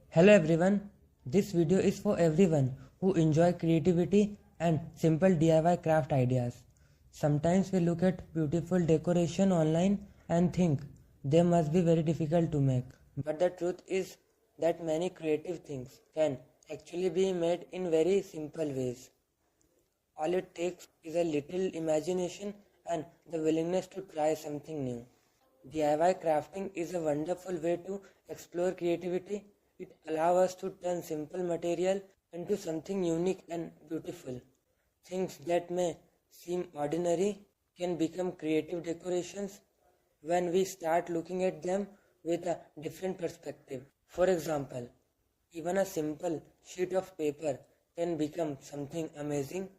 Hello everyone, this video is for everyone who enjoy creativity and simple DIY craft ideas. Sometimes we look at beautiful decoration online and think they must be very difficult to make. But the truth is that many creative things can actually be made in very simple ways. All it takes is a little imagination and the willingness to try something new. DIY crafting is a wonderful way to explore creativity. It allows us to turn simple material into something unique and beautiful. Things that may seem ordinary can become creative decorations when we start looking at them with a different perspective. For example, even a simple sheet of paper can become something amazing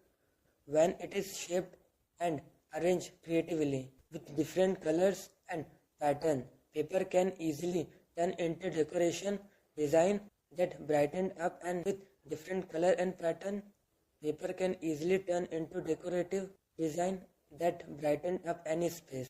when it is shaped and arranged creatively with different colors and pattern. Paper can easily turn into decoration design that brighten up, and with different color and pattern, paper can easily turn into decorative design that brighten up any space.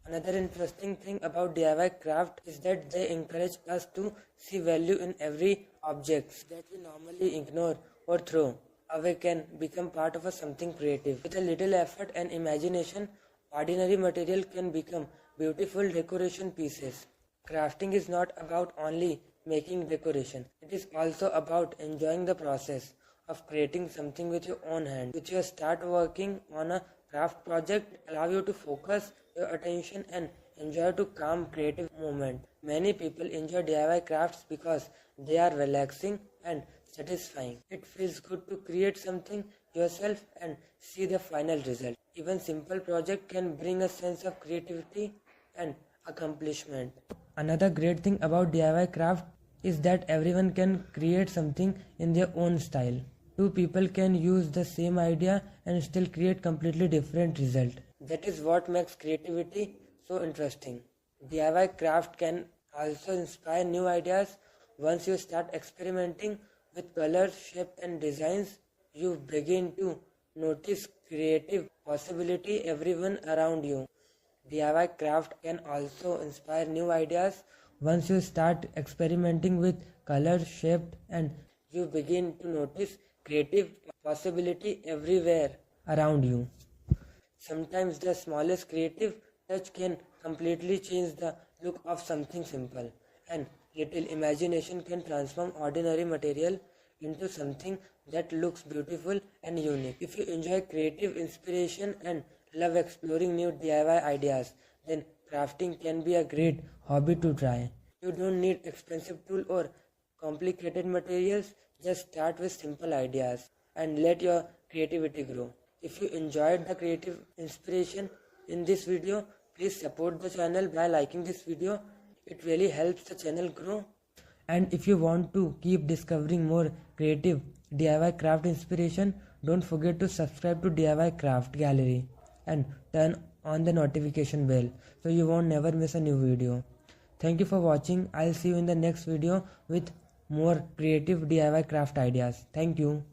Another interesting thing about DIY craft is that they encourage us to see value in every object that we normally ignore or throw away can become part of something creative. With a little effort and imagination, ordinary material can become beautiful decoration pieces. Crafting is not about only making decoration. It is also about enjoying the process of creating something with your own hand. With your start working on a craft project, allow you to focus your attention and enjoy to calm creative moment. Many people enjoy DIY crafts because they are relaxing and satisfying. It feels good to create something yourself and see the final result. Even simple project can bring a sense of creativity and accomplishment. Another great thing about DIY craft is that everyone can create something in their own style. Two people can use the same idea and still create completely different result. That is what makes creativity so interesting. DIY craft can also inspire new ideas. Once you start experimenting with colors, shape and designs, you begin to notice creative possibility everyone around you. DIY craft can also inspire new ideas. Once you start experimenting with colors, shape and you begin to notice creative possibility everywhere around you. Sometimes the smallest creative touch can completely change the look of something simple, and little imagination can transform ordinary material into something that looks beautiful and unique. If you enjoy creative inspiration and love exploring new DIY ideas, then crafting can be a great hobby to try. You don't need expensive tools or complicated materials. Just start with simple ideas and let your creativity grow. If you enjoyed the creative inspiration in this video, please support the channel by liking this video. It really helps the channel grow. And if you want to keep discovering more creative DIY craft inspiration, don't forget to subscribe to DIY Craft Gallery and turn on the notification bell so you won't never miss a new video. Thank you for watching. I'll see you in the next video with more creative DIY craft ideas. Thank you.